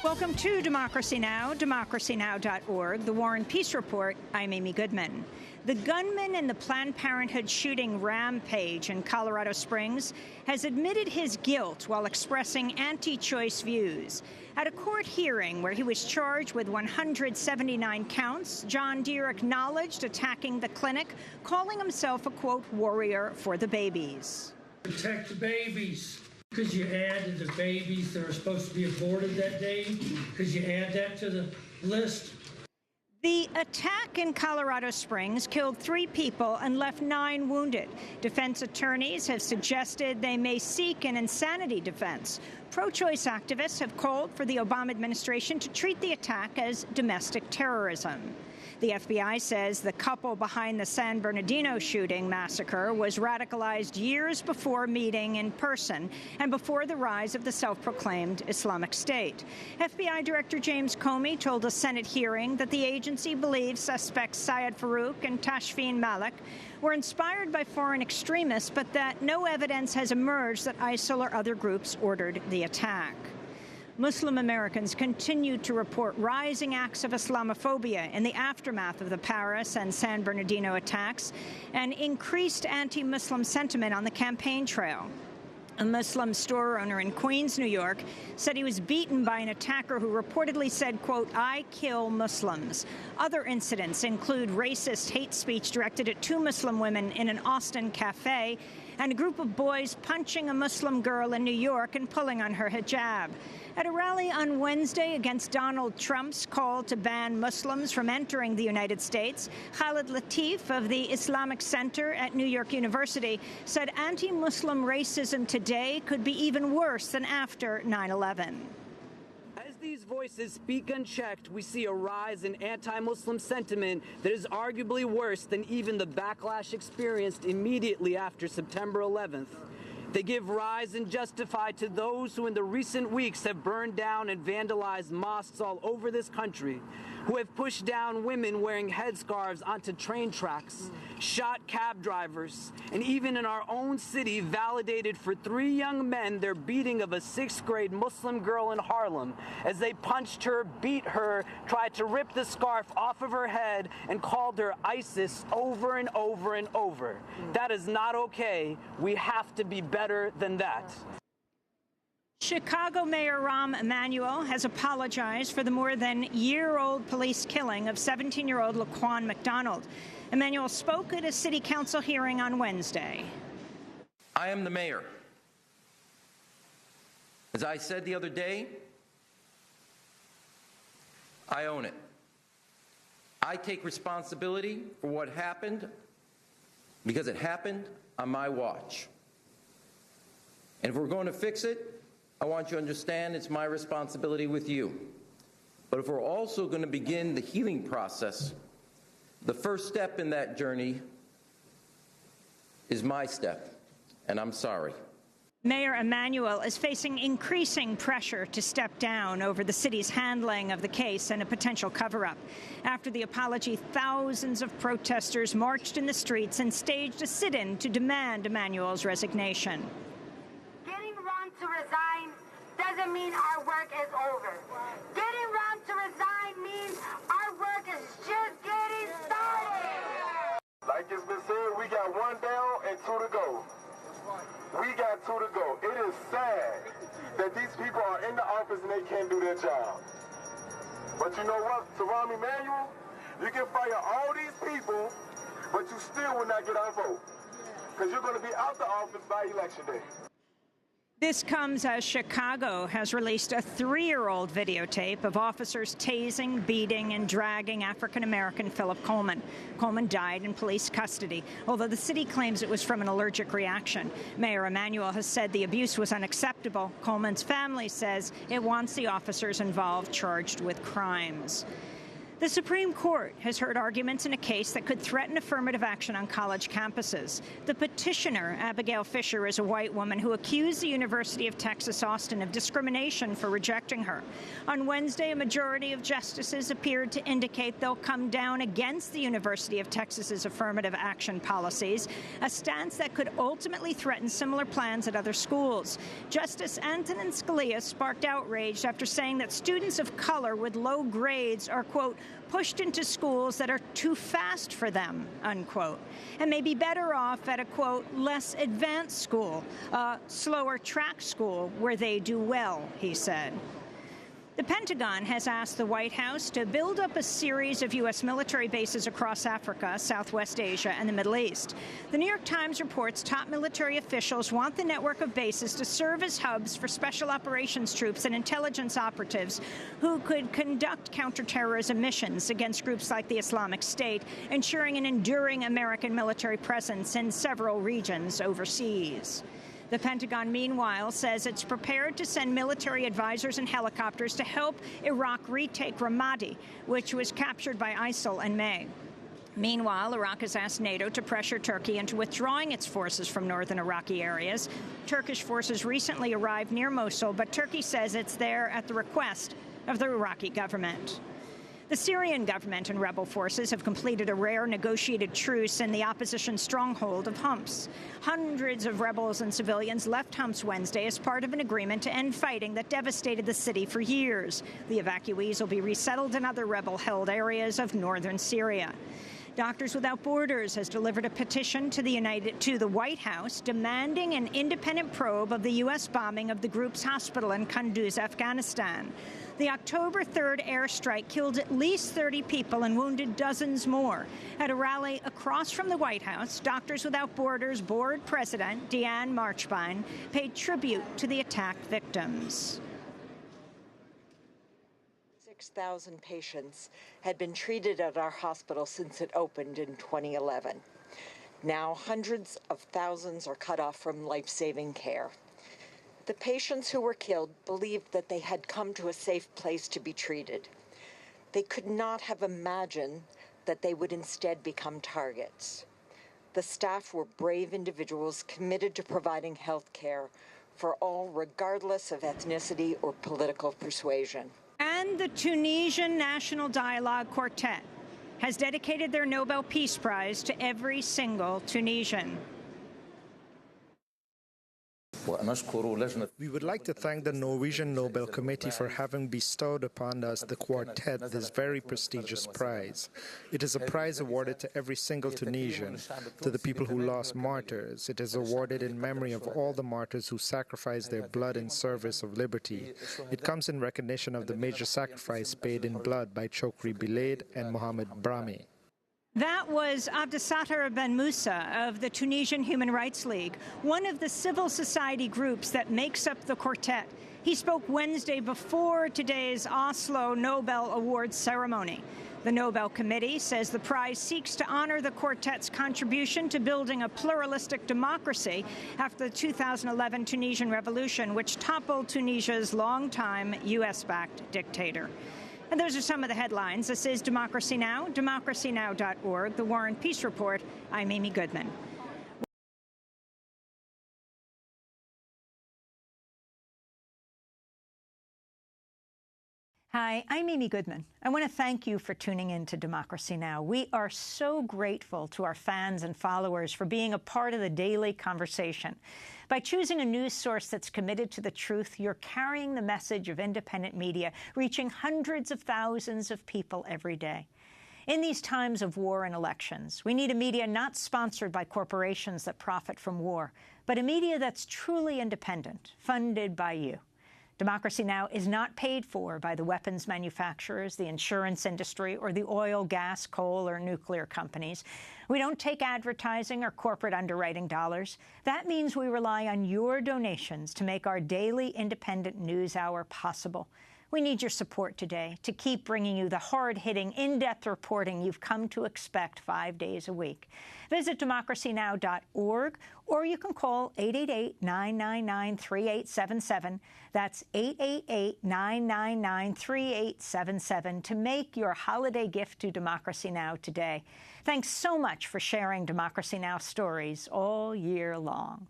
Welcome to Democracy Now!, democracynow.org, the War and Peace Report. I'm Amy Goodman. The gunman in the Planned Parenthood shooting rampage in Colorado Springs has admitted his guilt while expressing anti-choice views. At a court hearing where he was charged with 179 counts, John Deere acknowledged attacking the clinic, calling himself a, quote, warrior for the babies. Protect the babies. Could you add the babies that are supposed to be aborted that day? Could you add that to the list? The attack in Colorado Springs killed 3 people and left 9 wounded. Defense attorneys have suggested they may seek an insanity defense. Pro-choice activists have called for the Obama administration to treat the attack as domestic terrorism. The FBI says the couple behind the San Bernardino shooting massacre was radicalized years before meeting in person and before the rise of the self-proclaimed Islamic State. FBI Director James Comey told a Senate hearing that the agency believes suspects Syed Farouk and Tashfeen Malik were inspired by foreign extremists, but that no evidence has emerged that ISIL or other groups ordered the attack. Muslim Americans continue to report rising acts of Islamophobia in the aftermath of the Paris and San Bernardino attacks and increased anti-Muslim sentiment on the campaign trail. A Muslim store owner in Queens, New York, said he was beaten by an attacker who reportedly said, quote, "I kill Muslims." Other incidents include racist hate speech directed at 2 Muslim women in an Austin cafe and a group of boys punching a Muslim girl in New York and pulling on her hijab. At a rally on Wednesday against Donald Trump's call to ban Muslims from entering the United States, Khalid Latif of the Islamic Center at New York University said anti-Muslim racism today could be even worse than after 9/11. As these voices speak unchecked, we see a rise in anti-Muslim sentiment that is arguably worse than even the backlash experienced immediately after September 11th. They give rise and justify to those who in the recent weeks have burned down and vandalized mosques all over this country, who have pushed down women wearing headscarves onto train tracks, shot cab drivers, and even in our own city validated for 3 young men their beating of a 6th grade Muslim girl in Harlem as they punched her, beat her, tried to rip the scarf off of her head, and called her ISIS over and over and over. That is not okay. We have to be better than that. Chicago Mayor Rahm Emanuel has apologized for the more than year-old police killing of 17-year-old Laquan McDonald. Emanuel spoke at a city council hearing on Wednesday. I am the mayor. As I said the other day, I own it. I take responsibility for what happened because it happened on my watch. And if we're going to fix it, I want you to understand it's my responsibility with you. But if we're also going to begin the healing process, the first step in that journey is my step, and I'm sorry. Mayor Emanuel is facing increasing pressure to step down over the city's handling of the case and a potential cover-up. After the apology, thousands of protesters marched in the streets and staged a sit-in to demand Emanuel's resignation. Getting Rahm to resign doesn't mean our work is over. Getting Rahm to resign means our work is just getting started. Like it's been said, we got 1 down and 2 to go. We got 2 to go. It is sad that these people are in the office and they can't do their job. But you know what, to Rahm Emanuel, you can fire all these people, but you still will not get our vote. Because you're going to be out the office by Election Day. This comes as Chicago has released a 3-year-old videotape of officers tasing, beating, and dragging African-American Philip Coleman. Coleman died in police custody, although the city claims it was from an allergic reaction. Mayor Emanuel has said the abuse was unacceptable. Coleman's family says it wants the officers involved charged with crimes. The Supreme Court has heard arguments in a case that could threaten affirmative action on college campuses. The petitioner, Abigail Fisher, is a white woman who accused the University of Texas Austin of discrimination for rejecting her. On Wednesday, a majority of justices appeared to indicate they'll come down against the University of Texas's affirmative action policies, a stance that could ultimately threaten similar plans at other schools. Justice Antonin Scalia sparked outrage after saying that students of color with low grades are, quote, pushed into schools that are too fast for them, unquote, and may be better off at a, quote, less advanced school, a slower track school where they do well, he said. The Pentagon has asked the White House to build up a series of U.S. military bases across Africa, Southwest Asia, and the Middle East. The New York Times reports top military officials want the network of bases to serve as hubs for special operations troops and intelligence operatives who could conduct counterterrorism missions against groups like the Islamic State, ensuring an enduring American military presence in several regions overseas. The Pentagon, meanwhile, says it's prepared to send military advisors and helicopters to help Iraq retake Ramadi, which was captured by ISIL in May. Meanwhile, Iraq has asked NATO to pressure Turkey into withdrawing its forces from northern Iraqi areas. Turkish forces recently arrived near Mosul, but Turkey says it's there at the request of the Iraqi government. The Syrian government and rebel forces have completed a rare negotiated truce in the opposition stronghold of Homs. Hundreds of rebels and civilians left Homs Wednesday as part of an agreement to end fighting that devastated the city for years. The evacuees will be resettled in other rebel-held areas of northern Syria. Doctors Without Borders has delivered a petition to the White House demanding an independent probe of the U.S. bombing of the group's hospital in Kunduz, Afghanistan. The October 3rd airstrike killed at least 30 people and wounded dozens more. At a rally across from the White House, Doctors Without Borders board president Deanne Marchand paid tribute to the attack victims. 6,000 patients had been treated at our hospital since it opened in 2011. Now hundreds of thousands are cut off from life-saving care. The patients who were killed believed that they had come to a safe place to be treated. They could not have imagined that they would instead become targets. The staff were brave individuals committed to providing health care for all, regardless of ethnicity or political persuasion. And the Tunisian National Dialogue Quartet has dedicated their Nobel Peace Prize to every single Tunisian. We would like to thank the Norwegian Nobel Committee for having bestowed upon us, the Quartet, this very prestigious prize. It is a prize awarded to every single Tunisian, to the people who lost martyrs. It is awarded in memory of all the martyrs who sacrificed their blood in service of liberty. It comes in recognition of the major sacrifice paid in blood by Chokri Bilaid and Mohamed Brahmi. That was Abdesattar Ben Moussa of the Tunisian Human Rights League, one of the civil society groups that makes up the quartet. He spoke Wednesday before today's Oslo Nobel Awards ceremony. The Nobel Committee says the prize seeks to honor the quartet's contribution to building a pluralistic democracy after the 2011 Tunisian revolution, which toppled Tunisia's longtime U.S.-backed dictator. And those are some of the headlines. This is Democracy Now!, democracynow.org, The War and Peace Report. I'm Amy Goodman. Hi, I'm Amy Goodman. I want to thank you for tuning in to Democracy Now! We are so grateful to our fans and followers for being a part of the daily conversation. By choosing a news source that's committed to the truth, you're carrying the message of independent media, reaching hundreds of thousands of people every day. In these times of war and elections, we need a media not sponsored by corporations that profit from war, but a media that's truly independent, funded by you. Democracy Now! Is not paid for by the weapons manufacturers, the insurance industry, or the oil, gas, coal, or nuclear companies. We don't take advertising or corporate underwriting dollars. That means we rely on your donations to make our daily independent news hour possible. We need your support today to keep bringing you the hard-hitting, in-depth reporting you've come to expect 5 days a week. Visit democracynow.org, or you can call 888-999-3877. That's 888-999-3877 to make your holiday gift to Democracy Now! Today. Thanks so much for sharing Democracy Now! Stories all year long.